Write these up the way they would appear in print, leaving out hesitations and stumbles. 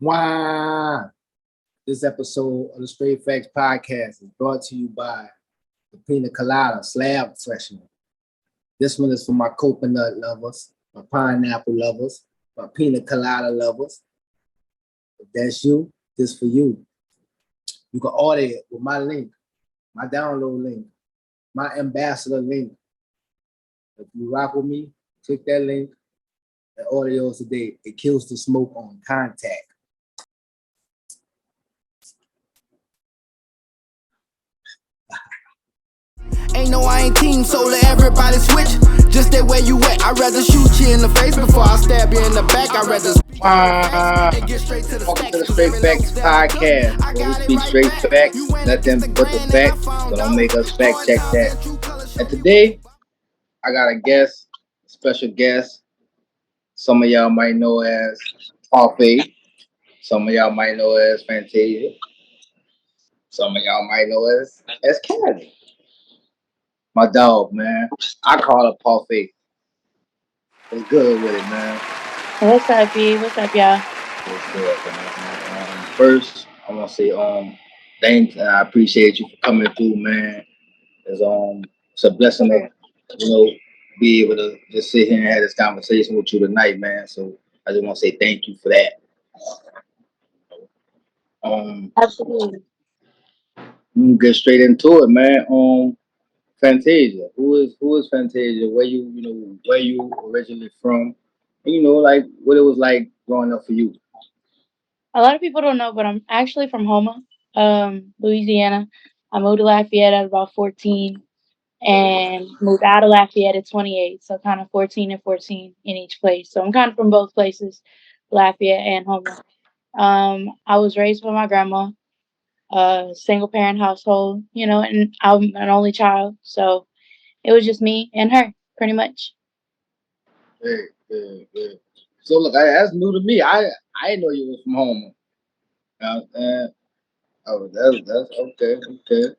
Wow. This episode of the Str8 Factz Podcast is brought to you by the Pina Colada Slab Session. This one is for my coconut lovers, my pineapple lovers, my Pina Colada lovers. If that's you, this for you. You can order it with my link, my download link, my ambassador link. If you rock with me, click that link and order yours today. It kills the smoke on contact. Ain't no, I ain't team, so let everybody switch. Just that where you at. I'd rather shoot you in the face before I stab you in the back. I'd rather Welcome to the Str8 Factz Podcast, where we speak straight facts, nothing but the facts, so don't make us fact check that. And today, I got a guest, a special guest. Some of y'all might know as Onsight. Some of y'all might know as Fantasia. Some of y'all might know as Candy. My dog, man. I call her Onsight. What's good with it, man? What's up, B? What's up, y'all? What's good, man? First, I want to say thanks, and I appreciate you for coming through, man. It's a blessing to be able to just sit here and have this conversation with you tonight, man. So I just want to say thank you for that. Absolutely. We can get straight into it, man. Fantasia. Who is Fantasia? Where you originally from? And like what it was like growing up for you. A lot of people don't know, but I'm actually from Houma, Louisiana. I moved to Lafayette at about 14 and moved out of Lafayette at 28. So kind of 14 and 14 in each place. So I'm kind of from both places, Lafayette and Houma. I was raised by my grandma, single parent household, and I'm an only child. So it was just me and her, pretty much. Hey. So look, that's new to me. I didn't know you was from home. Oh, that's okay.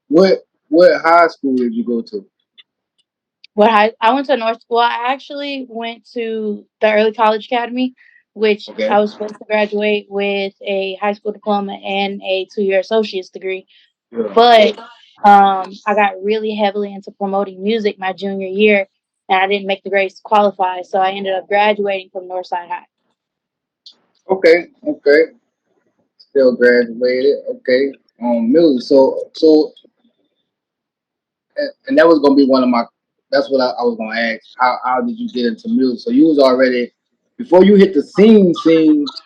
What high school did you go to? I went to North. Well, I actually went to the Early College Academy, which Okay. I was supposed to graduate with a high school diploma and a 2-year associate's degree. Yeah. But I got really heavily into promoting music my junior year, and I didn't make the grades to qualify, so I ended up graduating from Northside High. Okay. Still graduated. Okay. Music. So, and that was gonna be one of my. That's what I was gonna ask. How did you get into music? So you was already before you hit the scene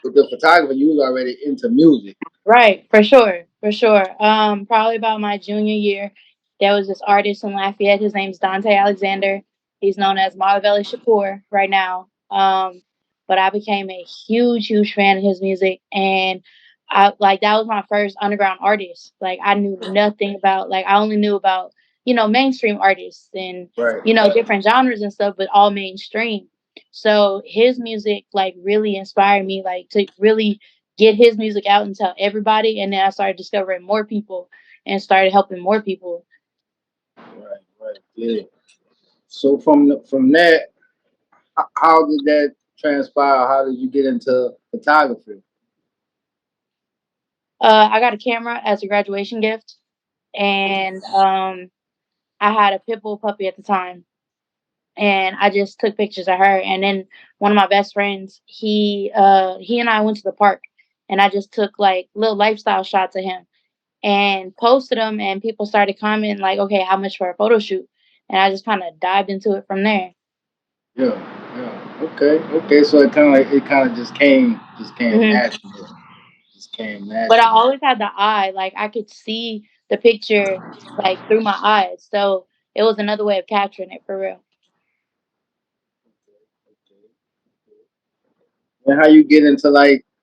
with the photographer. You was already into music. Right, for sure. Probably about my junior year, there was this artist in Lafayette. His name's Dante Alexander. He's known as Marvelli Shakur right now. But I became a huge fan of his music, and that was my first underground artist. Like I knew nothing about I only knew about mainstream artists and Right. Different genres and stuff, but all mainstream. So his music really inspired me to really get his music out and tell everybody. And then I started discovering more people and started helping more people. Right. Yeah. So from that, how did that transpire? How did you get into photography? I got a camera as a graduation gift, and I had a pit bull puppy at the time, and I just took pictures of her. And then one of my best friends, he and I went to the park, and I just took little lifestyle shots of him and posted them, and people started commenting okay, how much for a photo shoot? And I just kind of dived into it from there. Yeah. Okay. So it kind of just came natural. Just came natural. But I always had the eye, I could see the picture through my eyes. So it was another way of capturing it for real. And how you get into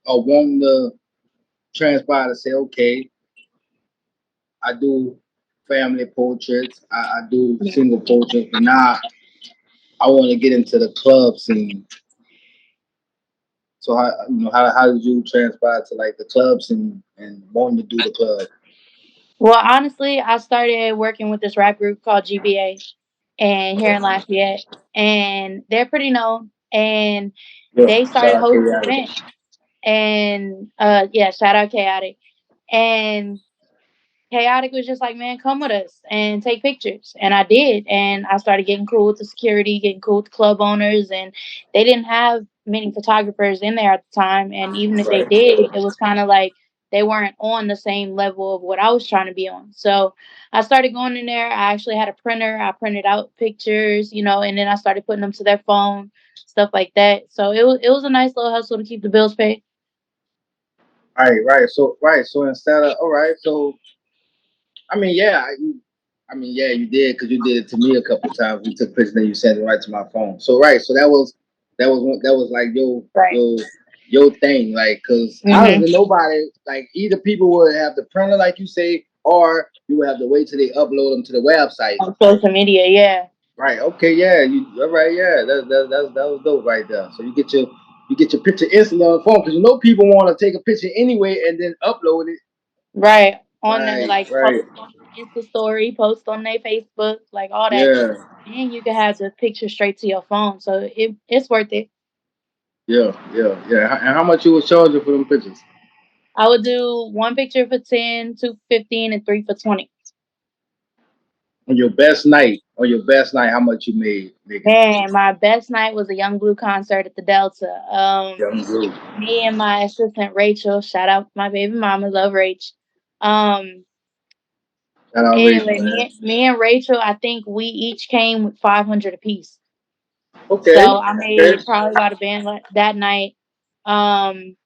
wanting to transpire to say, okay, I do family portraits, I do single portraits, but now I want to get into the club scene. So how did you transpire to the club scene and wanting to do the club? Well, honestly, I started working with this rap group called GBA and here in Lafayette, and they're pretty known. and Yeah, they shout started out hosting Chaotic. events. And yeah, shout out Chaotic. And Chaotic was just like, man, come with us and take pictures. And I did. And I started getting cool with the security, getting cool with the club owners. And they didn't have many photographers in there at the time. And even if they Right. did, it was kind of like they weren't on the same level of what I was trying to be on. So I started going in there. I actually had a printer. I printed out pictures, and then I started putting them to their phone, stuff like that. So it was a nice little hustle to keep the bills paid. Right. So instead of all right, so I mean, yeah, yeah, you did because you did it to me a couple of times. You took pictures and you sent it right to my phone. So right, so that was like Right. your thing, like because Mm-hmm. honestly, nobody like either people would have the printer like you say, or you would have to wait till they upload them to the website. On social media, yeah. Right. Okay. Yeah. You. All right. Yeah. That was dope right there. So you get your picture instantly on the phone because people want to take a picture anyway and then upload it. Right. On their Right. like Right. post on their Insta story, post on their Facebook, like all that. Yeah. And you can have the picture straight to your phone. So it's worth it. Yeah. And how much you was charging for them pictures? I would do one picture for 10, two for 15, and three for 20. On your best night, how much you made, nigga? Man, my best night was a Young Blue concert at the Delta. Young Blue. Me and my assistant Rachel, shout out my baby mama, love Rach. Um, Shout out Rachel, anyway, man. me and Rachel, I think we each came with 500 apiece. Okay. So I Okay. made probably about a band that night. Um,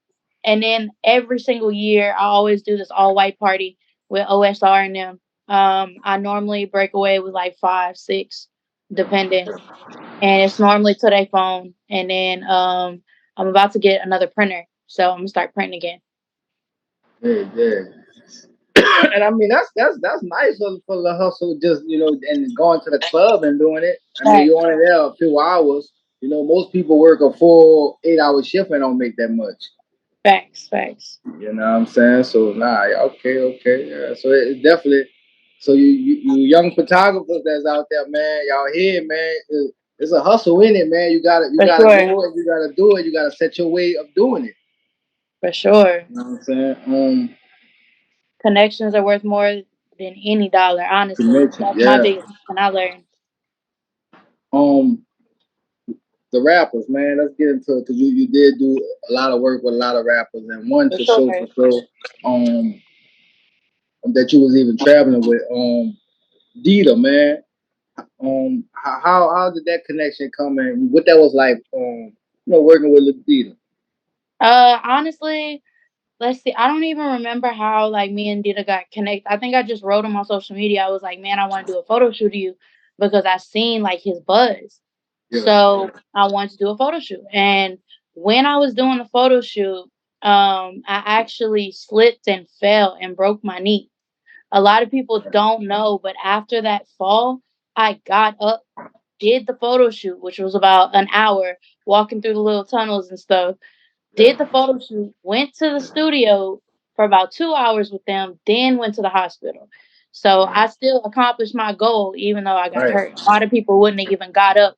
and then every single year, I always do this all white party with OSR and them. I normally break away with like 5, 6, depending, and it's normally to their phone. And then I'm about to get another printer, so I'm gonna start printing again. Yeah. And I mean that's nice for the hustle, just and going to the club and doing it. I mean, Right. you're only there a few hours. Most people work a full 8 hour shift and don't make that much. Facts. You know what I'm saying? So nah, yeah, okay, yeah. So it's definitely. So you young photographers that's out there, man, y'all here, man. It's a hustle in it, man. You gotta you For gotta sure. go and you gotta do it. You gotta set your way of doing it. For sure. You know what I'm saying? Connections are worth more than any dollar, honestly. Connection, That's my yeah. biggest lesson I learned. Um, the rappers, man. Let's get into it because you did do a lot of work with a lot of rappers, and one For for sure. sure, um, that you was even traveling with, Deeda, man. How did that connection come in? What that was like, working with Deeda. Honestly, let's see. I don't even remember how like me and Dita got connected. I think I just wrote him on social media. I was like, man, I want to do a photo shoot of you because I seen like his buzz. Yeah, So I wanted to do a photo shoot. And when I was doing the photo shoot, I actually slipped and fell and broke my knee. A lot of people don't know, but after that fall, I got up, did the photo shoot, which was about an hour, walking through the little tunnels and stuff. yeah, Did the photo shoot, went to the studio for about 2 hours with them, then went to the hospital. So I still accomplished my goal, even though I got right, hurt. A lot of people wouldn't have even got up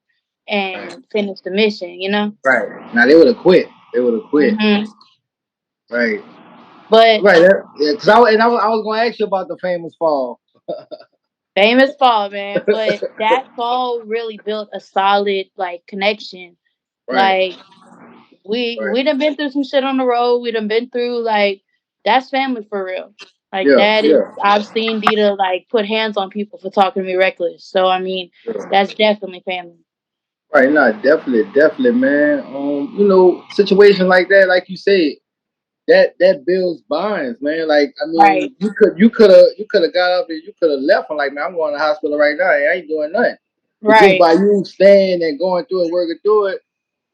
right, and finished the mission. right. Now they would have quit. They would have quit. Hmm. Right, But right. Yeah, because I was going to ask you about the famous fall. famous fall, man. But that fall really built a solid like connection. Right, Like we right. we done been through some shit on the road. We done been through like that's family for real. Like Yeah, that is yeah, I've seen Dita like put hands on people for talking to me reckless. So I mean, yeah. that's definitely family. Right, no, definitely, man. Situations like that, like you said, that builds bonds, man. Like, I Right. mean, you could have got up and you could have left and like, man, I'm going to the hospital right now. I ain't doing nothing. But just Right. by you staying and going through and working through it,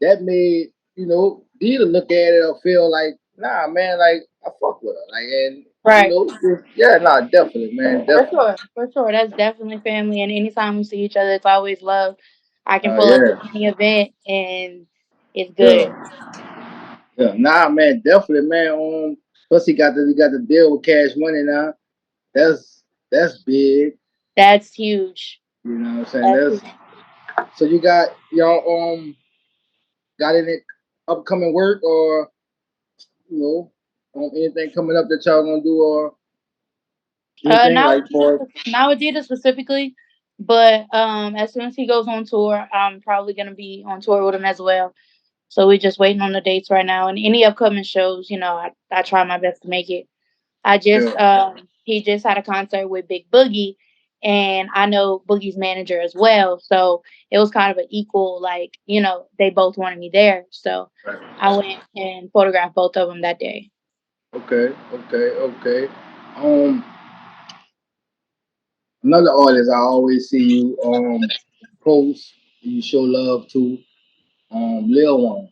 that made Dee to look at it or feel like, nah, man, like I fuck with her, like, and Right. yeah, nah, definitely, man, For definitely. sure. For sure. That's definitely family. And anytime we see each other, it's always love. I can pull up to Yeah, any event and it's good. yeah, yeah, nah, man, definitely, man. Plus he got the deal with Cash Money now. That's big. That's huge. You know what I'm saying? That's That's huge. so you got got any upcoming work or you know anything coming up that y'all gonna do or anything Not like with for? Deeda, not with Deeda specifically, but as soon as he goes on tour, I'm probably gonna be on tour with him as well. So we're just waiting on the dates right now. And any upcoming shows, I try my best to make it. I just Yeah. he just had a concert with Big Boogie, and I know Boogie's manager as well. So it was kind of an equal, like, they both wanted me there. So I Right. went and photographed both of them that day. Okay. Okay. Okay. Um, another artist I always see you post. You show love to Lil One.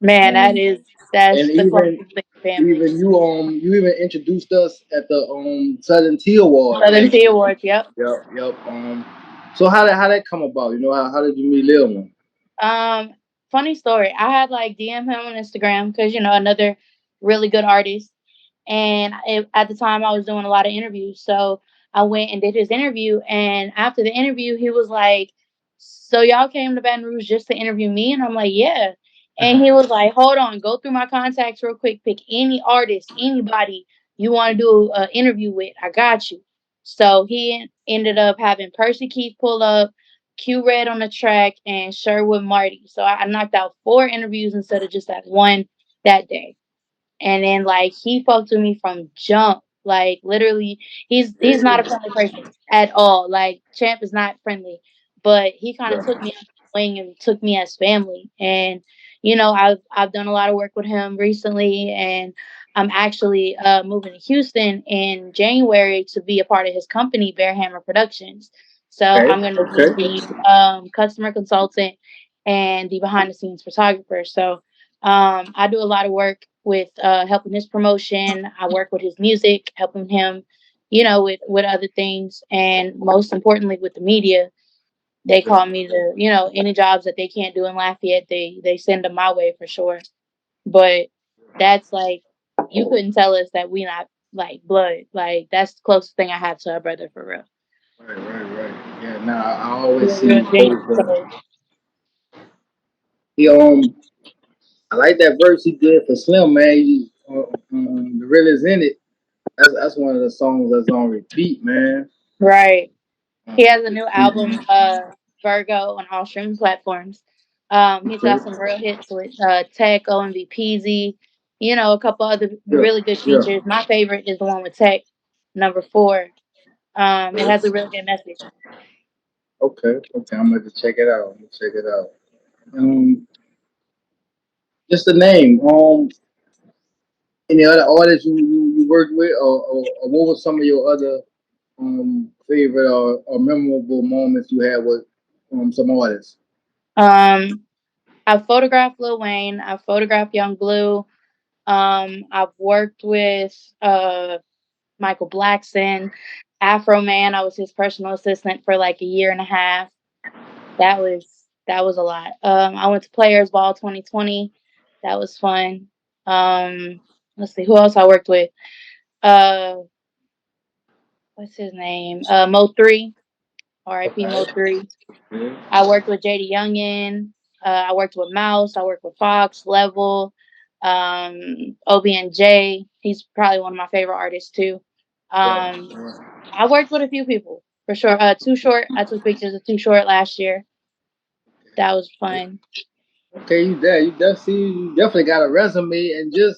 Man, Um, and that's the even closest thing to family. even you even introduced us at the Southern Tea Awards Southern last Tea year. Awards, yep. Yep, yep. So how that come about? How did you meet Lil One? Um, Funny story. I had like DM him on Instagram because another really good artist, and at the time I was doing a lot of interviews, so I went and did his interview. And after the interview, he was like, "So y'all came to Baton Rouge just to interview me?" And I'm like, "Yeah." And he was like, "Hold on, go through my contacts real quick. Pick any artist, anybody you want to do an interview with. I got you." So he ended up having Percy Keith pull up, Q Red on the track, and Sherwood Marty. So I knocked out 4 interviews instead of just that one that day. And then like he fucked with me from jump. Like literally, he's not a friendly person at all. Like Champ is not friendly, but he kind of took me under his wing and took me as family. And I've done a lot of work with him recently, and I'm actually moving to Houston in January to be a part of his company, Bear Hammer Productions. So Okay, I'm going to be okay. the customer consultant and the behind the scenes photographer. So I do a lot of work with helping his promotion. I work with his music, helping him, with other things, and most importantly with the media. They Yeah. call me to, any jobs that they can't do in Lafayette, they send them my way for sure. But that's like, you couldn't tell us that we not like blood. Like that's the closest thing I have to a brother for real. Right, right, right. Yeah. Now I always Real, see real you genuine post. soul. He I like that verse he did for Slim, man. The real is in it. That's one of the songs that's on repeat, man. Right. He has a new album, Mhm. Virgo, on all streaming platforms. He's got some Okay. real hits with Tech, OMVPZ, a couple other Yeah, really good yeah. features. My favorite is the one with Tech, number 4. It has a really good message. Okay, okay. I'm gonna check it out. I'm gonna check it out. Um, just the name. Any other artists you worked with, or what was some of your other favorite or memorable moments you had with some artists? Um, I've photographed Lil Wayne. I've photographed Young Blue. I've worked with Michael Blackson, Afro Man. I was his personal assistant for like a year and a half. That was a lot. I went to Players Ball 2020. That was fun. Um, let's see who else I worked with. Uh, what's his name? Mo3, R.I.P. Okay. Mo3. Yeah. I worked with JD Youngin. I worked with Mouse. I worked with Fox Level. OBNJ. He's probably one of my favorite artists too. Yeah. Um, Yeah. I worked with a few people for sure. Too Short. I took pictures of Too Short last year. That was fun. Okay, you there? You definitely got a resume, and you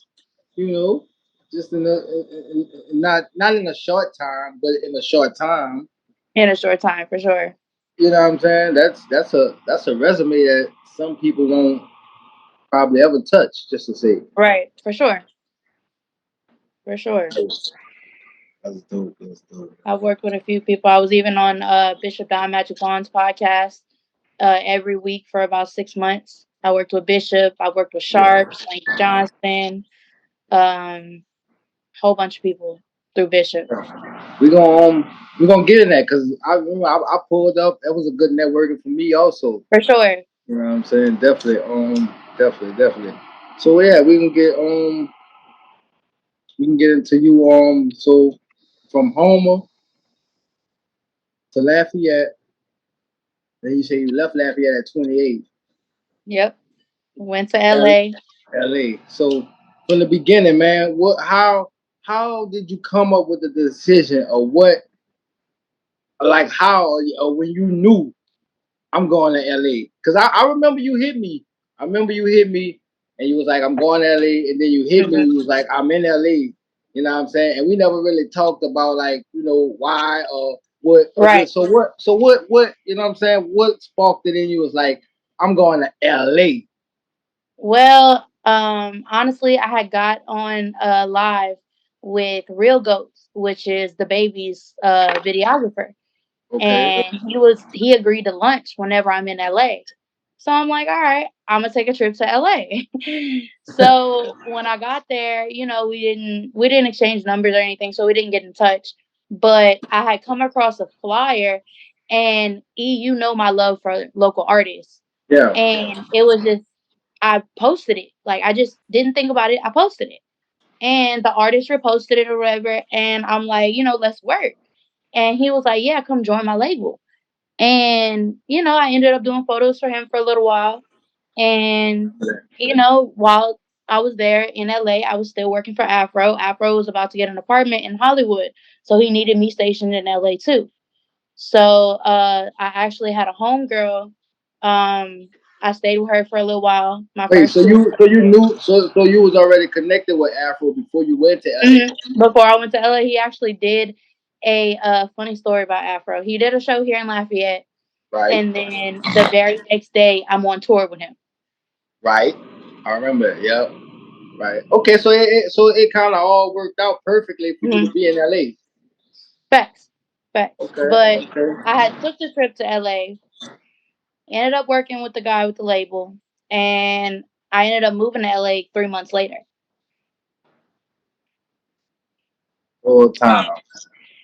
know, just not in a short time, but in a short time. In a short time, for sure. You know what I'm saying? That's a resume that some people won't probably ever touch. Just to say, Right, for sure, for sure. that's dope. That's dope. I've worked with a few people. I was even on Bishop Don Magic Juan's podcast every week for about 6 months. I worked with Bishop. I worked with Yeah. Sharp, Lane Johnson, whole bunch of people through Bishop. We gonna get in that because I remember I pulled up. That was a good networking for me also. For sure. You know what I'm saying? Definitely. Definitely. So yeah, we can get into you. So from Homer to Lafayette, then you say you left Lafayette at 28. Yep. Went to LA. LA. So from the beginning, man, how did you come up with the decision of what, like how, or when you knew I'm going to LA? Because I remember you hit me. I remember you hit me and you was like, I'm going to LA, and then you hit me, Mhm. you was like, I'm in LA. You know what I'm saying? And we never really talked about, like, why or what or Right. this. So what, you know what I'm saying? What sparked it in you was like, I'm going to LA. Well, honestly, I had got on live with Real Goats, which is the baby's videographer, Okay. and he agreed to lunch whenever I'm in LA. So I'm like, all right, I'm gonna take a trip to LA. So when I got there, we didn't exchange numbers or anything, so we didn't get in touch. But I had come across a flyer, and my love for local artists, Yeah. and it was just I posted it. Like I just didn't think about it. I posted it. And the artist reposted it or whatever. And I'm like, let's work. And he was like, yeah, come join my label. And, I ended up doing photos for him for a little while. And, while I was there in LA, I was still working for Afro. Afro was about to get an apartment in Hollywood. So he needed me stationed in LA too. So I actually had a homegirl. I stayed with her for a little while. My Wait, first so 2 months. you knew, so you was already connected with Afro before you went to LA, Before I went to LA, he actually did a funny story about Afro. He did a show here in Lafayette, right? and then the very next day, I'm on tour with him. Right. I remember it. Yep. Right. Okay, so it kind of all worked out perfectly for you to Mhm. be in LA. Facts, facts. Okay. But Okay. I had took the trip to LA, ended up working with the guy with the label, and I ended up moving to LA 3 months later. Full time.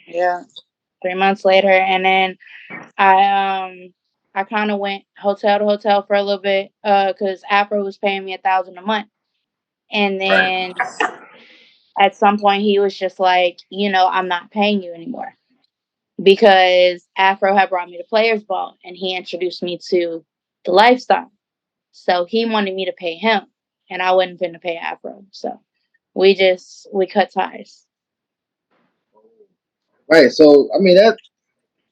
Yeah, 3 months later, and then I kind of went hotel to hotel for a little bit, because Afro was paying me 1,000 a month, and Right. then at some point he was just like, I'm not paying you anymore because Afro had brought me to Players Ball and he introduced me to the lifestyle. So he wanted me to pay him, and I wasn't going to pay Afro. So we cut ties. Right. So I mean that.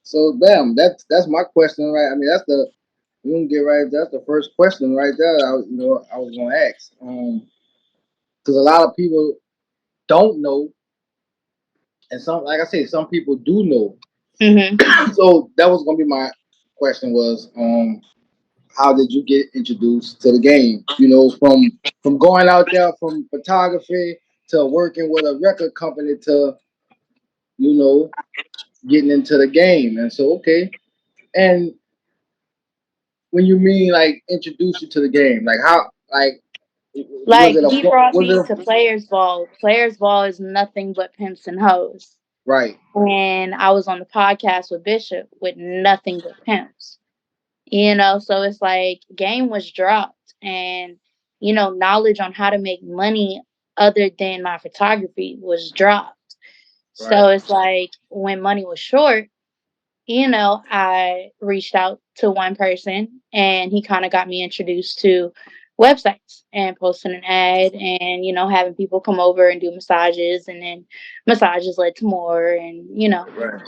So damn, that's my question, right? I mean that's the we gonna get right. That's the first question right there. I was gonna ask. Because a lot of people don't know, and some, like I said, some people do know. Hmm. So that was gonna be my question was, how did you get introduced to the game? From going out there from photography to working with a record company to you know getting into the game. And so okay, and when you mean like introduce you to the game, like how, like, was Like it a he brought was me it to Players Ball. Players Ball is nothing but pimps and hoes. right, And I was on the podcast with Bishop with nothing but pimps. So it's like game was dropped, and knowledge on how to make money other than my photography was dropped. right, So it's like when money was short, I reached out to one person and he kind of got me introduced to websites and posting an ad and having people come over and do massages, and then massages led to more, and right,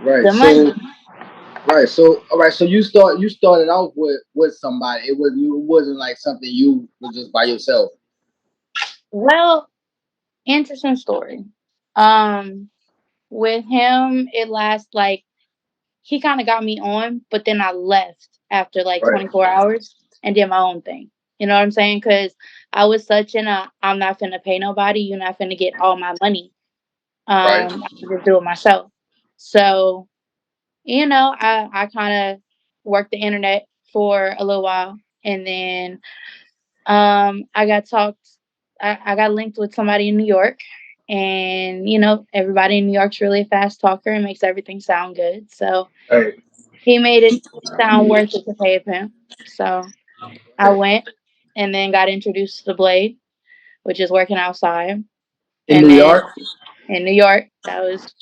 right. the money. So right, so all right, so you started off with somebody. It wasn't like something you was just by yourself. Well, interesting story. Um, with him, it lasts like he kind of got me on, but then I left after like Right, 24 hours and did my own thing. You know what I'm saying? Because I was such in a I'm not finna pay nobody. You're not finna get all my money. right. I can just do it myself. So I kind of worked the internet for a little while, and then I got talked. I got linked with somebody in New York, and everybody in New York's really a fast talker and makes everything sound good. So Right, he made it sound worth it to pay him. So I right. went and then got introduced to the Blade, which is working outside. In And New then York. in New York, that was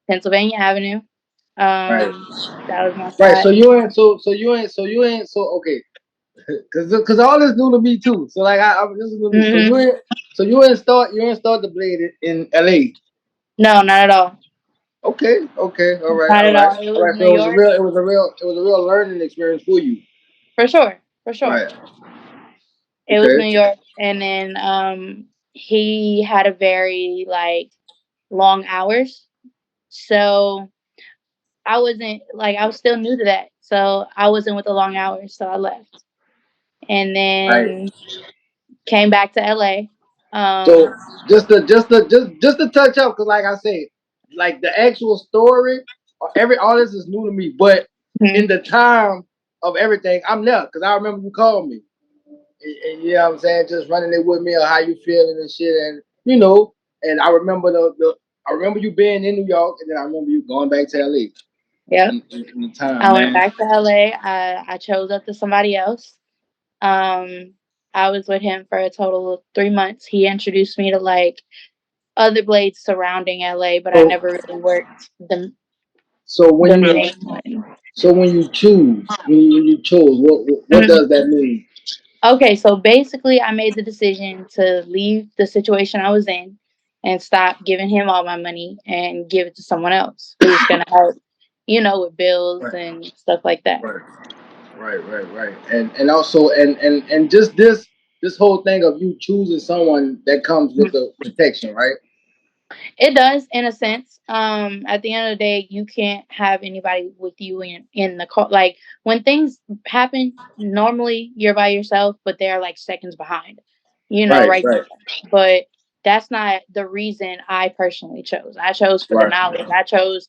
Pennsylvania Avenue. Right, Um, that was my right. So spot. you ain't so you ain't so you ain't so okay. Cause all this new to me too. So like this is new to me. Hmm. So you didn't start the blade in LA. No, not at all. Okay, okay, all right, Not all at right, all. It all was right. New So York it was a real learning experience for you. for sure, for sure. Right. It was New Okay. York, and then he had a very like long hours, so I was still new to that, so I wasn't with the long hours, so I left, and Right. then came back to LA. So just to touch up, cause like I said, like the actual story, all this is new to me. But in Mhm. the time of everything, I'm there, cause I remember you called me. And you know what I'm saying, just running it with me or how you feeling and shit, and and I remember I remember you being in New York, and then I remember you going back to LA Yep. in the time, I went man. back to LA. I chose up to somebody else. Um, I was with him for a total of 3 months. He introduced me to like other blades surrounding LA, but I So never really worked so the main one. when you choose when you chose, what Mhm. does that mean? Okay, so basically, I made the decision to leave the situation I was in and stop giving him all my money and give it to someone else who's gonna help, with bills Right, and stuff like that. right, right. And also and just this whole thing of you choosing someone that comes with the protection, right? It does, in a sense. At the end of the day, you can't have anybody with you in the car. Like when things happen, normally you're by yourself, but they're like seconds behind. Right, Right right, there. But that's not the reason I personally chose. I chose for the right, knowledge. I chose,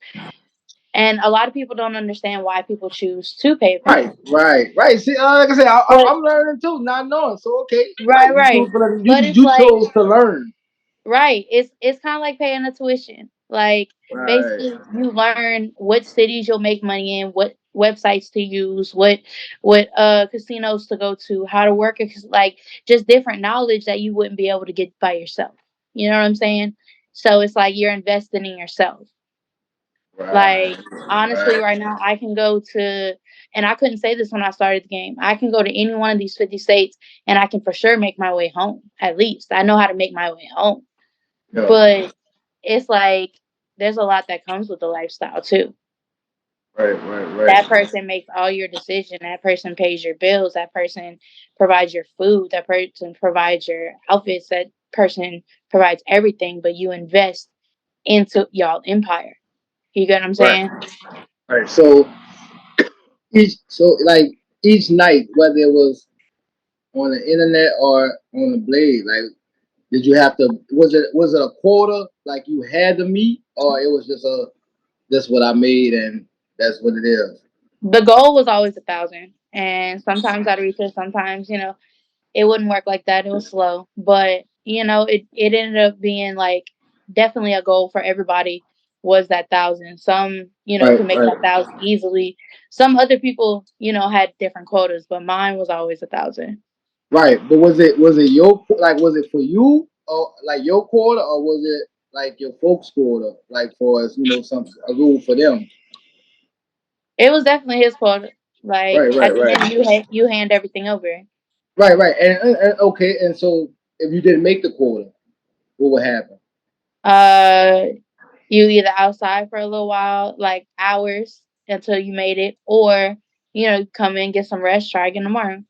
and a lot of people don't understand why people choose to pay for right, them. right. See, like I said, But I'm learning too, not knowing. So okay, right? right, You right. choose, but But it's you like chose to learn. right. It's kind of like paying a tuition. Like Right, basically you learn what cities you'll make money in, what websites to use, what casinos to go to, how to work it, like just different knowledge that you wouldn't be able to get by yourself. You know what I'm saying? So it's like you're investing in yourself. right, Like honestly right now I can go to, and I couldn't say this when I started the game. I can go to any one of these 50 states and I can for sure make my way home. At least I know how to make my way home. yeah, But it's like there's a lot that comes with the lifestyle too. That right. person makes all your decision. That person pays your bills. That person provides your food. That person provides your outfits. That person provides everything. But you invest into y'all empire. You get what I'm Right, saying? right. Like each night, whether it was on the internet or on the blade, like did you have to? Was it a quota like you had to meet, or it was just this what I made and that's what it is? The goal was always 1,000, and sometimes I'd reach it. Sometimes it wouldn't work like that. It was slow, but it ended up being like definitely a goal for everybody was that 1,000. Some Right, could make right, that 1,000 easily. Some other people had different quotas, but mine was always 1,000. right. But was it your like was it for you or like your quota or was it like your folks' quota like for us some a rule for them? It was definitely his quota. Like Right, at right, the right, end, you hand everything over. right. And okay, and so if you didn't make the quota, what would happen? Uh, you either outside for a little while, like hours until you made it, or come in, get some rest, try again tomorrow.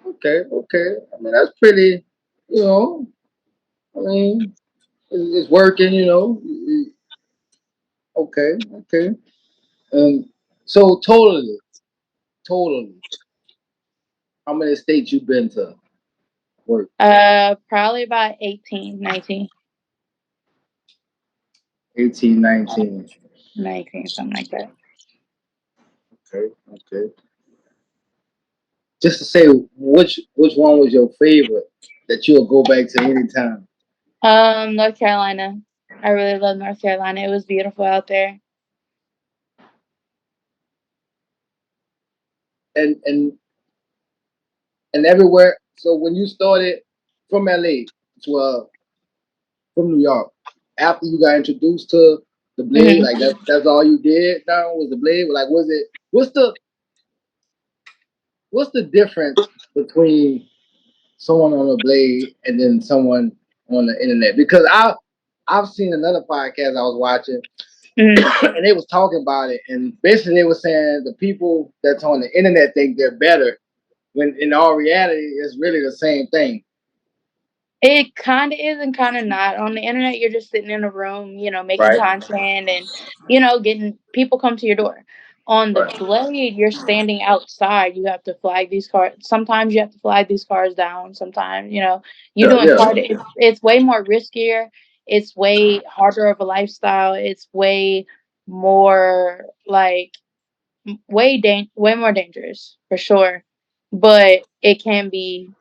Okay, okay. I mean that's pretty. You know, I mean it's working. Okay, okay. Um, so totally, how many states you been to work? Probably about 18, 19, 18, 19. 19, something like that. Okay, okay. Just to say, which one was your favorite that you'll go back to anytime? North Carolina. I really love North Carolina. It was beautiful out there. And everywhere. So when you started from LA to from New York, after you got introduced to the blade, Hmm. like that's, Mhm. That's all you did now was the blade. Like was it what's the difference between someone on a blade and then someone on the internet? Because I've seen another podcast I was watching, Mhm. and they was talking about it, and basically they were saying the people that's on the internet think they're better, when in all reality it's really the same thing. It kind of is and kind of not. On the internet, you're just sitting in a room, making Right. content and, getting people come to your door. On the Right. blade, you're standing outside. You have to flag these cars. Sometimes you have to flag these cars down. Sometimes, you're Yeah. doing Yeah. it's way more riskier. It's way harder of a lifestyle. It's way more like way more dangerous for sure. But it can be,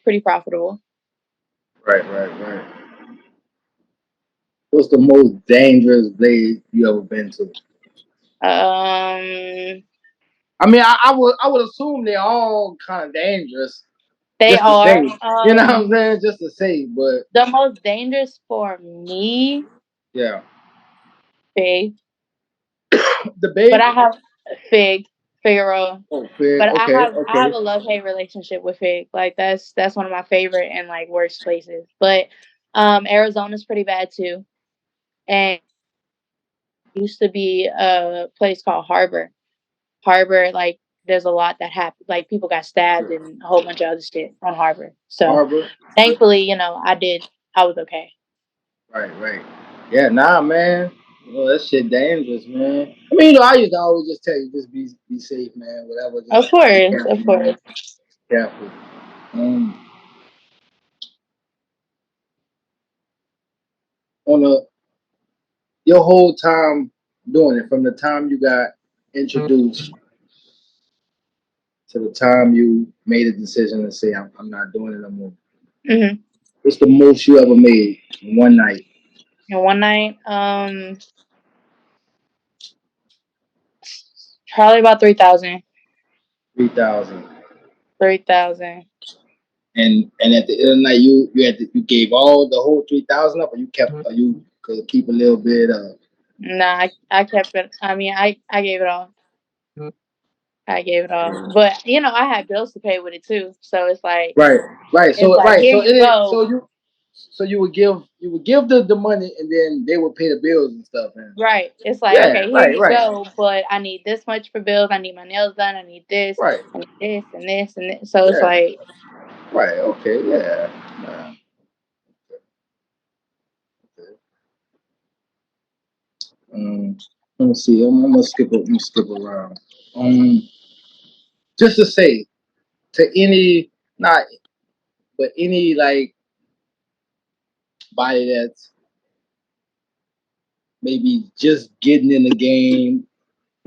pretty profitable. Right. Right. Right. What's the most dangerous blade you ever been to? Um, I mean, I would assume they're all kind of dangerous, they just to say. are. You know what I'm saying? Just to say, but The most dangerous for me, yeah, Fig. the But babe. I have Fig, Figaro. Oh, Fig. But Okay. I have Okay. a love hate relationship with Fig. Like that's one of my favorite and like worst places. But Arizona's pretty bad too. And used to be a place called Harbor. Harbor, like there's a lot that happened. Like people got stabbed and a whole bunch of other shit on Harbor. So Harbor. thankfully, I was okay. Right. Right. Yeah. Nah, man. Well, that shit dangerous, man. I mean, I used to always just tell you, just be safe, man. Whatever, Of just be course, careful, of course. man. Careful. Um, on the your whole time doing it, from the time you got introduced to the time you made a decision to say, I'm not doing it no more. Hmm. What's the most you ever made in one night? And one night, probably about 3,000. 3,000. 3,000. And at the end of the night, you gave all the whole 3,000 up, or you kept, or you could keep a little bit. Nah, I kept it. I mean, I gave it all. I gave it all. But I had bills to pay with it too. So Right, right. it's So like right, here so you go. you would give the money, and then they would pay the bills and stuff. And Right. It's like, yeah, okay, here right, you right, go, but I need this much for bills. I need my nails done. right, I need this and this and this. So it's yeah, like, right. Okay, yeah. Nah, okay. Um, let me see. I'm gonna skip. I'm gonna skip around. Um, just to say to any, not, but any like body that's maybe just getting in the game,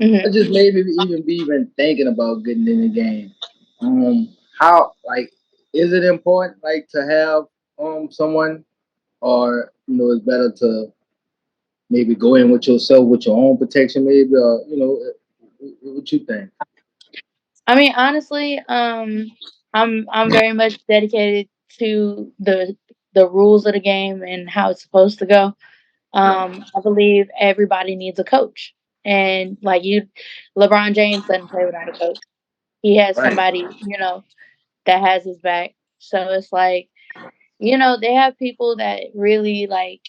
or mhm. just maybe even thinking about getting in the game. How, like, is it important like to have someone, or it's better to maybe go in with yourself with your own protection, maybe, or what you think? I mean, honestly, I'm very much dedicated to the rules of the game and how it's supposed to go. Yeah. I believe everybody needs a coach. And like LeBron James doesn't play without a coach. He has Right. somebody, that has his back. So it's like, they have people that really like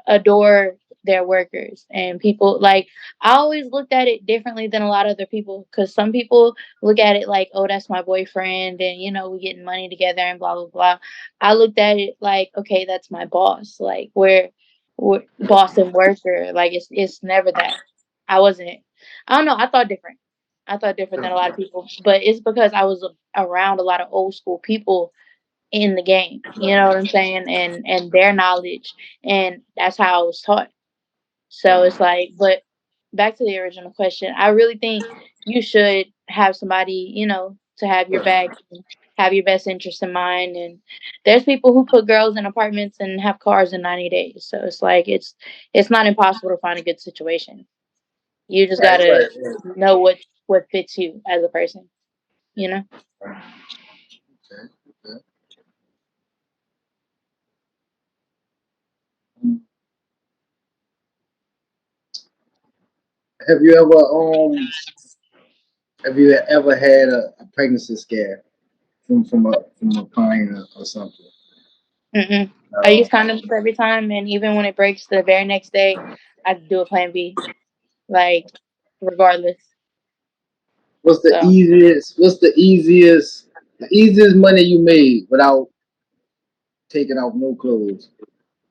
adore their workers and people like I always looked at it differently than a lot of other people because some people look at it like, oh, that's my boyfriend and we getting money together and blah blah blah. I looked at it like, okay, that's my boss. Like we're boss and worker. Like it's never that. I don't know, I thought different than a lot of people, but it's because I was around a lot of old school people in the game. You know what I'm saying? And their knowledge, and that's how I was taught. So it's like, but back to the original question, I really think you should have somebody, to have your back, and have your best interest in mind. And there's people who put girls in apartments and have cars in 90 days. So it's like it's not impossible to find a good situation. You just Right, gotta right, right. know what fits you as a person. You know. Right. Okay, okay. Um, Have you ever Have you ever had a pregnancy scare from a pine or something? Mm-mm. I use No. condoms every time, and even when it breaks the very next day, I do a plan B, like regardless. What's the So easiest? What's the easiest money you made without taking off no clothes?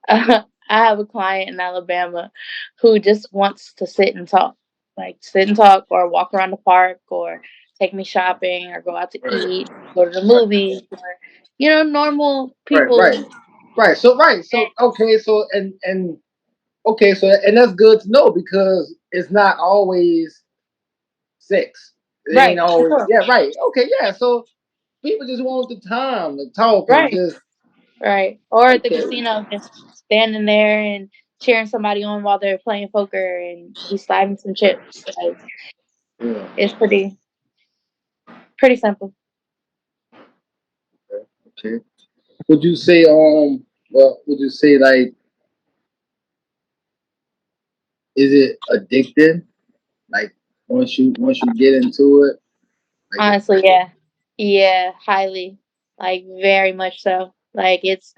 I have a client in Alabama who just wants to sit and talk, like sit and talk, or walk around the park, or take me shopping, or go out to Right, eat, go to the right, movies, or normal right, people. right, right. So okay, so and okay, so and that's good to know because it's not always sex. It ain't Right, for always sure. yeah, right. Okay, yeah. So people just want the time to talk and Right, just right. Or at the okay. casino, just standing there and cheering somebody on while they're playing poker, and he's sliding some chips. Like Yeah. it's pretty simple. Okay. Would you say would you say like is it addicting? Like once you get into it, like Honestly, yeah. Yeah, highly. Like very much so. Like it's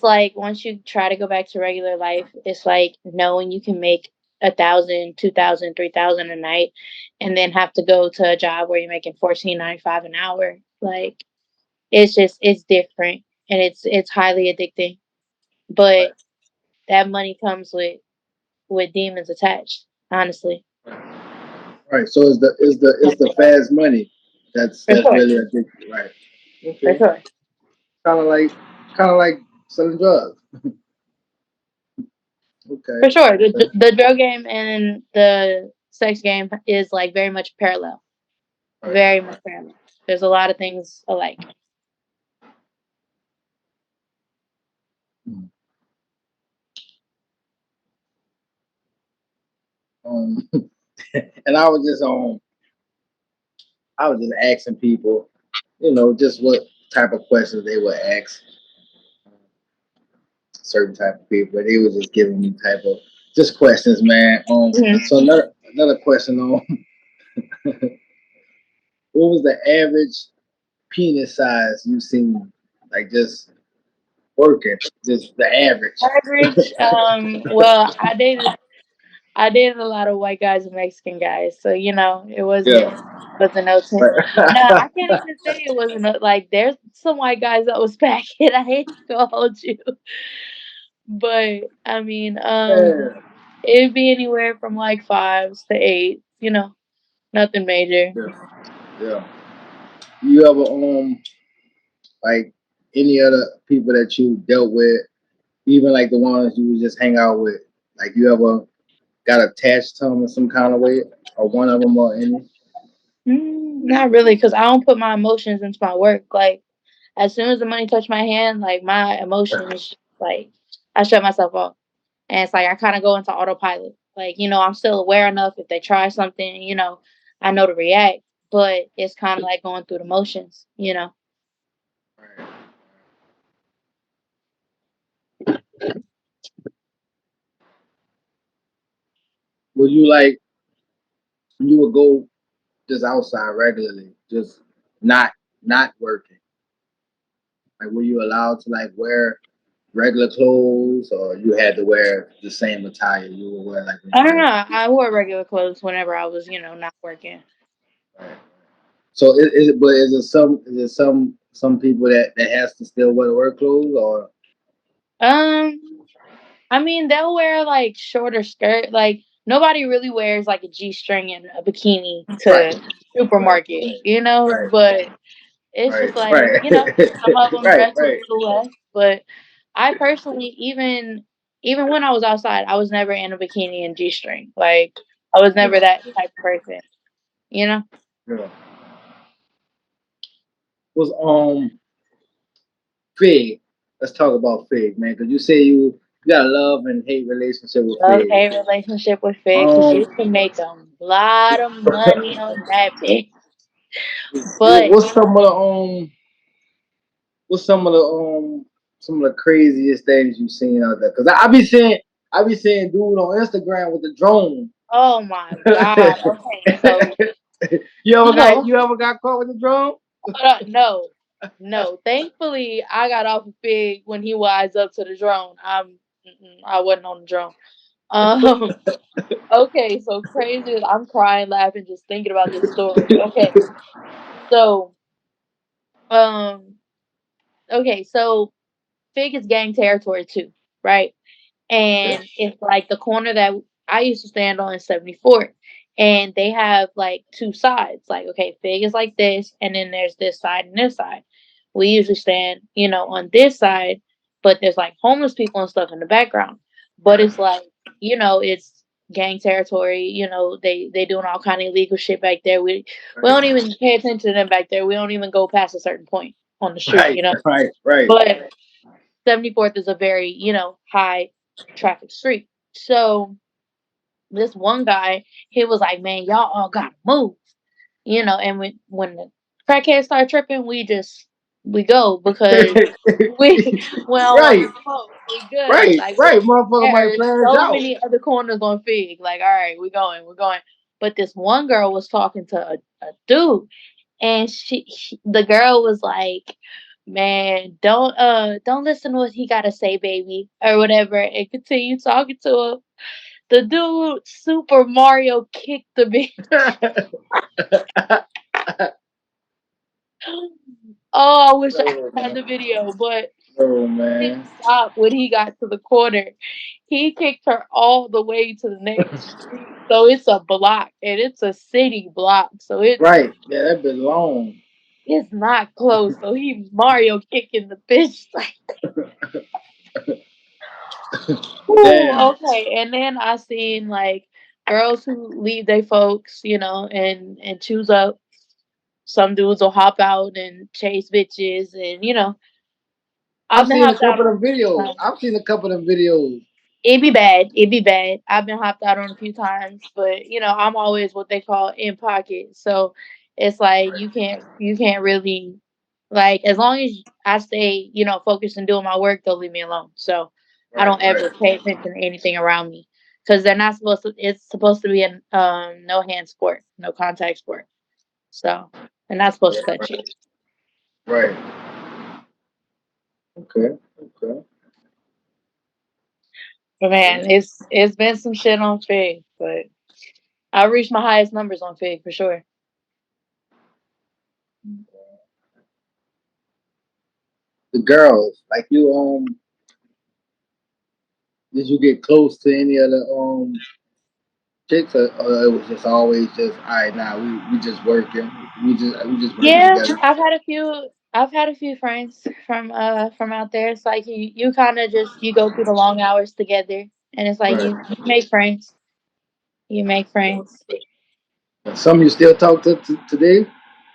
like once you try to go back to regular life, it's like knowing you can make 1,000, 2,000, 3,000 a night, and then have to go to a job where you're making 14.95 an hour. Like it's different, and it's highly addicting. But that money comes with demons attached, honestly. right. So it's the fast money For that's sure. really addictive, right? For Okay. sure. Kind of like kind of like selling drugs. Okay. For sure. Okay. The drug game and the sex game is like very much parallel. Right. Very much parallel. There's a lot of things alike. Mm. Um, and I was just asking people, just what type of questions they would ask certain type of people. But they were just giving me type of just questions, man. Mhm. So another question on what was the average penis size you seen, like just working, just the average. Average. Well, I dated a lot of white guys and Mexican guys, so it wasn't Yeah. wasn't no ten. No, I Right. can't even say it wasn't like there's some white guys that was packing. I hate to hold you, but I mean, Yeah. it'd be anywhere from like fives to eight. Nothing major. Yeah. Yeah. You ever like any other people that you dealt with, even like the ones you would just hang out with, like you ever got attached to them in some kind of way, or one of them or any? Not really, because I don't put my emotions into my work. Like, as soon as the money touch my hand, like my emotions, like I shut myself off, and it's like I kind of go into autopilot. Like, I'm still aware enough if they try something, I know to react, but it's kind of like going through the motions. Would you like you would go just outside regularly, just not not working? Like, were you allowed to like wear regular clothes, or you had to wear the same attire you would wear like when I you don't know. work? I wore regular clothes whenever I was, not working. Right. So is it some people that has to still wear the work clothes or Um, I mean, they'll wear like shorter skirt. Like nobody really wears like a G-string and a bikini right, to right, supermarket. right, But it's right, just like, right, some of them right, dress a right. little less. But I personally, even when I was outside, I was never in a bikini and G-string. Like I was never Yeah, that type of person. You know? yeah. Was Fig? Let's talk about Fig, man. Because you say you got a love and hate relationship with Love Fig. hate relationship with Fig because Um, you can make a lot of money on that bitch. But what's some of the craziest things you've seen out there? Because I be seeing dude on Instagram with the drone. oh my god. Okay, so No, You ever got caught with the drone? no, no. Thankfully, I got off of Fig when he wised up to the drone. I wasn't on the drone. Um, okay, so crazy. I'm crying, laughing, just thinking about this story. Okay, so, um, okay, so Fig is gang territory too, right? Okay. And it's like the corner that I used to stand on in 74th. And they have like two sides. Like, okay, Fig is like this, and then there's this side and this side. We usually stand, on this side, but there's like homeless people and stuff in the background. But it's like, it's gang territory. They doing all kind of illegal shit back there. We don't even pay attention to them back there. We don't even go past a certain point on the street. Right, right, right. But 74th is a very, high traffic street. So this one guy, he was like, "Man, y'all all gotta move," And when the crackheads start tripping, we go because we don't want Right, no smoke. We good. right, Like right. Motherfucker might there's flash so out. many other corners on Fig. Like, all right, we're going. But this one girl was talking to a dude, and the girl was like, "Man, don't listen to what he gotta say, baby," or whatever, and continue talking to him. The dude Super Mario kicked the bitch. Oh, I wish I had the video, but Oh he didn't man. stop when he got to the corner. He kicked her all the way to the next street. So it's a block, and it's a city block. So Right. Yeah, that been long. it's not close. So he Mario kicking the bitch. Like, ooh, Damn. okay. And then I seen like girls who leave their folks, and choose up. Some dudes will hop out and chase bitches, and I've I've been seen a hopped out couple on of a few videos. times. I've seen a couple of videos. It'd be bad. It'd be bad. I've been hopped out on a few times, but I'm always what they call in pocket. So it's like you can't really, like, as long as I stay, focused and doing my work, they'll leave me alone. So I Right, don't right, ever pay attention to anything around me because they're not supposed to. It's supposed to be a no hand sport, no contact sport. So they're not supposed to touch you. right. Okay, okay. But man, it's been some shit on Fig, but I reached my highest numbers on Fig for sure. The girls, like you, did you get close to any of the chicks, or it was just always just, all right, nah, we just working, we just working Yeah, together. I've had a few friends from out there. It's like you kind of just you go through the long hours together, and it's like Right. you make friends. You make friends. Some you still talk to today.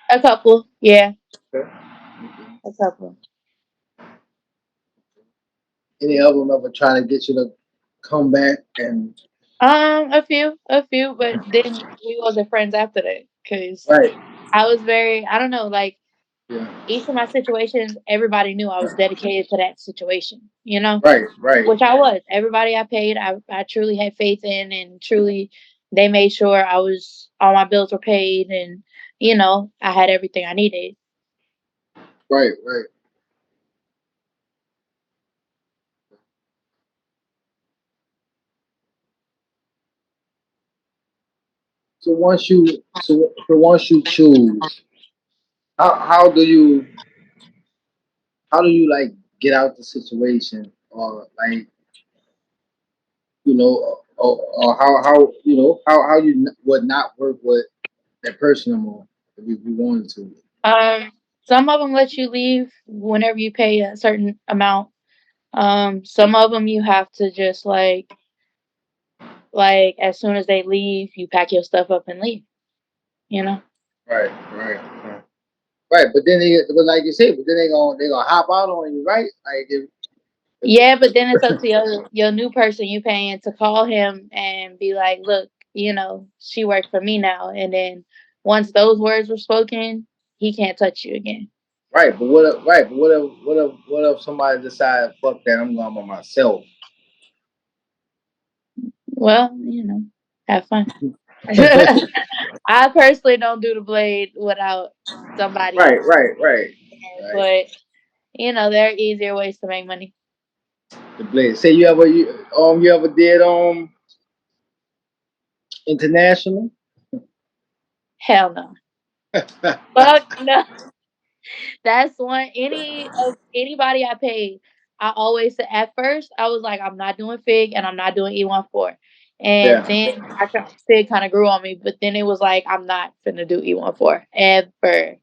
A couple, yeah, Okay. a couple. Any of them ever try to get you to come back and A few, but then we wasn't friends after that because right? I was very, I don't know, like Yeah. each of my situations, everybody knew I was dedicated to that situation, Right. Right. which I was. Everybody I paid, I truly had faith in, and truly they made sure all my bills were paid, and I had everything I needed. Right. Right. So once you choose, how do you like get out the situation, or like, or how you would not work with that person anymore if you wanted to. Um, some of them let you leave whenever you pay a certain amount. Some of them you have to just like as soon as they leave, you pack your stuff up and leave. You know. Right, right, right. Right, but like you said, but then they gonna hop out on you, right? Like if Yeah, but then it's up to your new person you paying to call him and be like, look, she worked for me now. And then once those words were spoken, he can't touch you again. right, but what if somebody decides, fuck that, I'm going by myself. Well, have fun. I personally don't do the blade without somebody Right, else. right, right, right. But there are easier ways to make money. The blade. Say you ever did international? Hell no. Fuck no. That's one anybody I paid. I always said at first I was like, I'm not doing Fig and I'm not doing E14. And Yeah. then Fig kind of grew on me, but then it was like I'm not finna do E14 ever.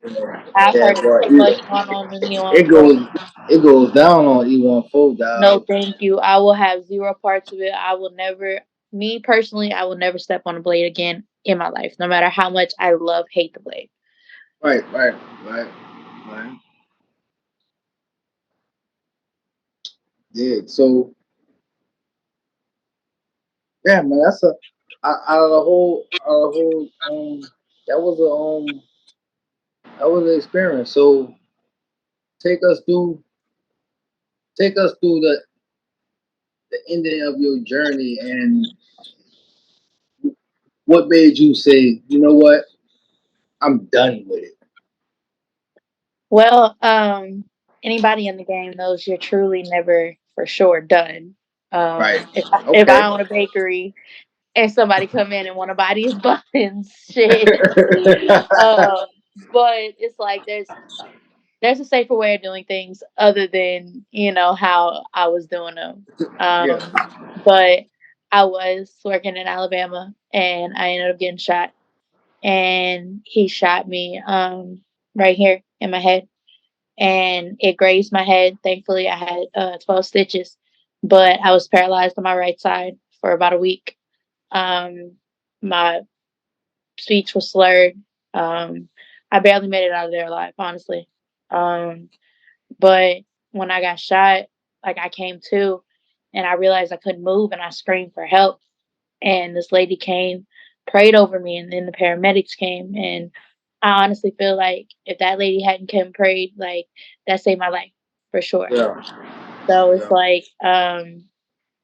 I've Yeah, heard boy. so much going on in It E14. goes it goes down on E14, No, dog. thank you. I will have zero parts of it. I will never, me personally, I will never step on a blade again in my life, no matter how much I hate the blade. Right, right, right, right. Yeah. So yeah, man, that's a out of the whole that was that was an experience. So take us through take us through the ending of your journey and what made you say, you know what, I'm done with it. Well, anybody in the game knows you're truly never for sure done. Right. If Okay. I own a bakery and somebody come in and want to buy these buns, shit. Um, but it's like there's a safer way of doing things other than how I was doing them. Yeah. But I was working in Alabama and I ended up getting shot, and he shot me right here in my head, and it grazed my head. Thankfully, I had 12 stitches, but I was paralyzed on my right side for about a week. Um, my speech was slurred. Um, I barely made it out of there alive, honestly. Um, but when I got shot, like I came to and I realized I couldn't move and I screamed for help. And this lady came, prayed over me, and then the paramedics came. And I honestly feel like if that lady hadn't come and prayed, like that saved my life for sure. Yeah. So it's Yeah. like,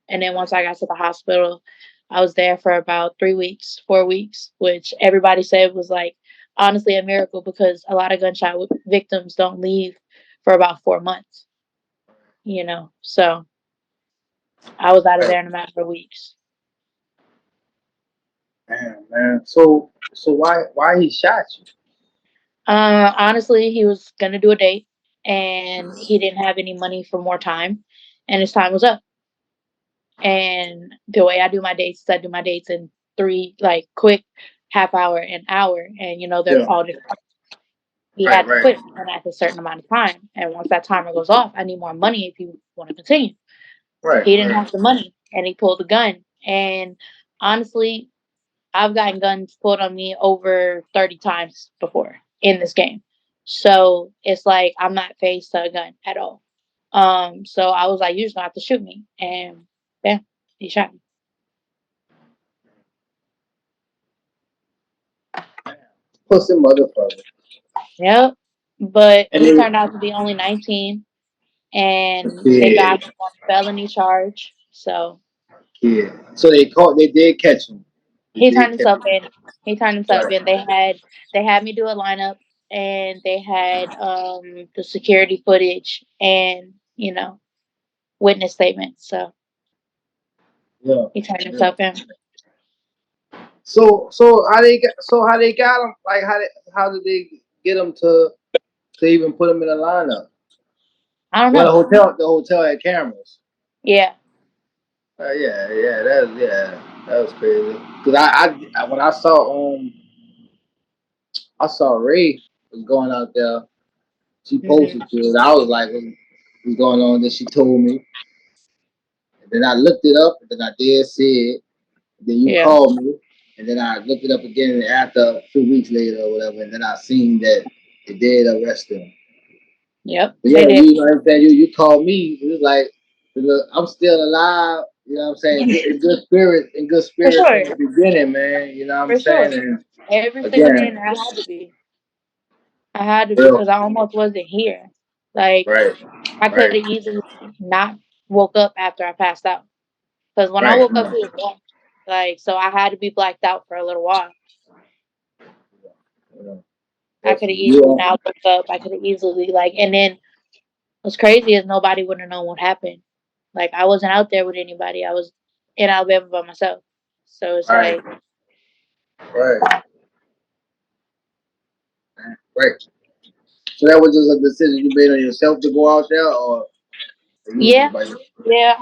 and then once I got to the hospital, I was there for about 3 weeks, 4 weeks, which everybody said was like honestly a miracle because a lot of gunshot victims don't leave for about 4 months, So I was out of Right. there in a matter of weeks. Damn, man. So why he shot you? Honestly, he was gonna do a date, and he didn't have any money for more time, and his time was up. And the way I do my dates is I do my dates in three, like quick, half hour, an hour, and they're Yeah. all different. He Right, had to right, quit and at a certain amount of time, and once that timer goes off, I need more money if you want to continue. right, He didn't right. have the money, and he pulled the gun. And honestly, I've gotten guns pulled on me over 30 times before in this game. So it's like I'm not phased to a gun at all. So I was like, you just gonna have to shoot me. And yeah, he shot me. Pussy motherfucker. Yep. But And he then turned out to be only 19, and they yeah, got him on a felony charge. So yeah. So they did catch him. They he turned did catch himself him. in. He turned himself Right. in. They had me do a lineup, and they had the security footage and witness statements. So Yeah. he turned Yeah. himself in. So how they got him? Like how did they get him to even put him in a lineup? I don't Well, know. the hotel had cameras. Yeah. That was crazy. Cause when I saw Ray was going out there. She Hmm. posted to it. I was like, what's going on? Then she told me. And then I looked it up. And then I did see it. And then you Yeah. called me. And then I looked it up again after 2 weeks later or whatever. And then I seen that they did arrest him. Yep. But They yeah, did. you know what I'm saying? You called me. It was like, look, I'm still alive. You know what I'm saying? In good For spirits from sure. the beginning, man. You know what I'm For sure. saying? And Every single day, and again, I had to be. I had to be real, because I almost wasn't here. Like right, I could have right, easily not woke up after I passed out. Because when I right. woke up, he was gone. Like, so I had to be blacked out for a little while. Yeah. I could have easily now looked up. I could have easily and then what's crazy is nobody would have known what happened. Like I wasn't out there with anybody. I was in Alabama by myself. So it's Right. Right. Right. So that was just a decision you made on yourself to go out there, or yeah, yeah.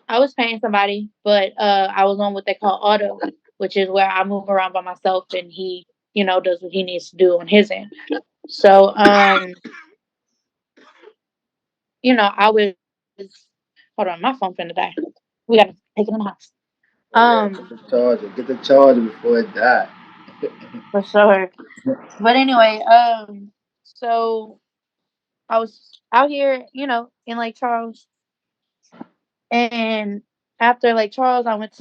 I was paying somebody, but I was on what they call auto, which is where I move around by myself and he, does what he needs to do on his end. So I was hold on, my phone finna die. We gotta take it in the house. Get the charger before it dies. For sure. But anyway, so I was out here, in Lake Charles, and after Lake Charles, I wanted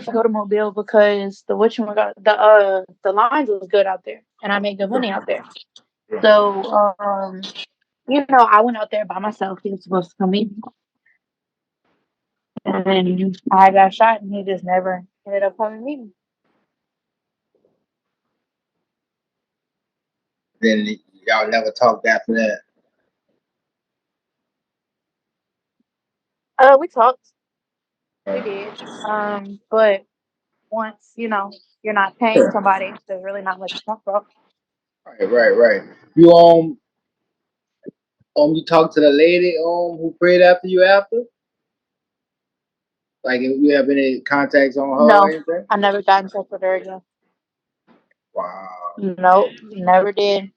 to go to Mobile because the lines was good out there, and I made good money out there. So, I went out there by myself. He was supposed to come meet me, and then I got shot, and he just never ended up coming meet me. Then y'all never talked after that. We talked. We did. But once you're not paying somebody, there's really not much to talk about. Right. You talked to the lady who prayed after you after? Like, if you have any contacts on her No, or anything? I never got in touch with her again. Wow. Nope, never did.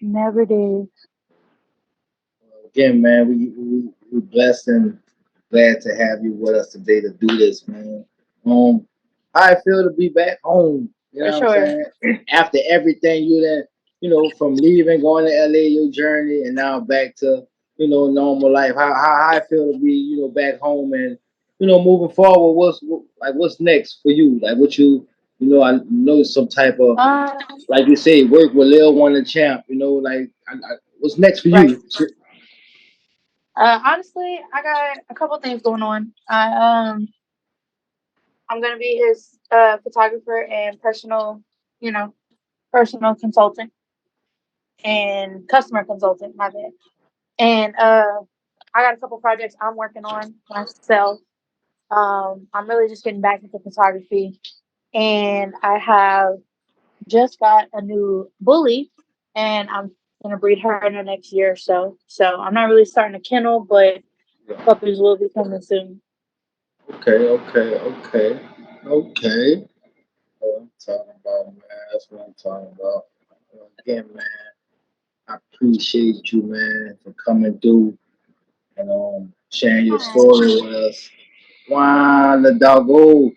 Never did. Again, man, we blessed and glad to have you with us today to do this, man. How I feel to be back home. You know For what I'm sure. saying? After everything you done, from leaving, going to LA, your journey, and now back to, normal life. How I feel to be, back home and, moving forward. What's next for you? Like what I know some type of, like you say, work with Lil One and Champ. What's next for Right. you? Honestly, I got a couple things going on. I'm gonna be his photographer and personal consultant and customer consultant. My bad. And I got a couple projects I'm working on myself. I'm really just getting back into photography, and I have just got a new bully, and I'm gonna breed her in the next year or so. So I'm not really starting a kennel, but puppies will be coming soon. Okay. What I'm talking about, man. That's what I'm talking about. Again, man, I appreciate you, man, for coming through and sharing your story with us. Wow, the doggo,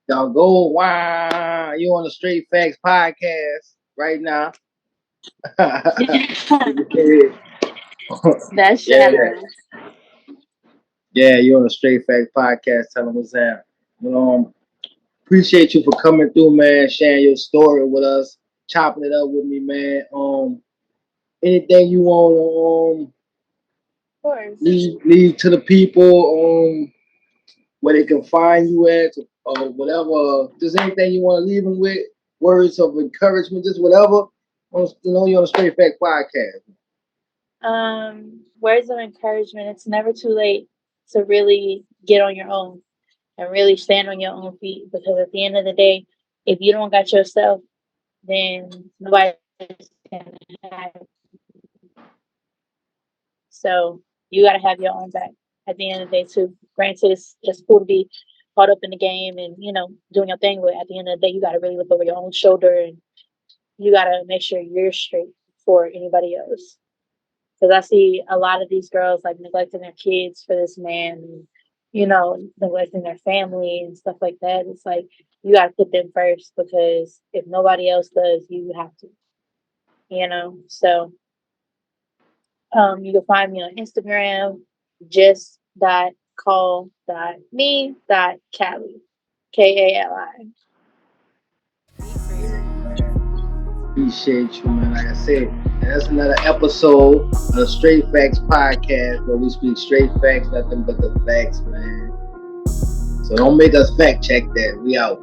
wow, you on the Str8 Factz Podcast right now. That's Yeah, shadow. yeah, you on the Str8 Factz Podcast. Tell them what's that. Appreciate you for coming through, man, sharing your story with us, chopping it up with me, man. Anything you want to Of course. leave to the people where they can find you at, or whatever. Just anything you want to leave them with, words of encouragement, just whatever. You're on the Str8 Factz Podcast. Words of encouragement. It's never too late to really get on your own and really stand on your own feet, because at the end of the day, if you don't got yourself, then nobody's gonna have it. So you gotta have your own back at the end of the day too. Granted, it's cool to be caught up in the game and doing your thing, but at the end of the day, you gotta really look over your own shoulder and you gotta make sure you're straight for anybody else. Because I see a lot of these girls neglecting their kids for this man, and neglecting their family and stuff like that. It's like you got to put them first, because if nobody else does, you have to. So you can find me on Instagram, just.call.me.Kali, KALI. Appreciate you, man. Like I said, And that's another episode of the Str8 Factz Podcast, where we speak straight facts, nothing but the facts, man. So don't make us fact check that. We out.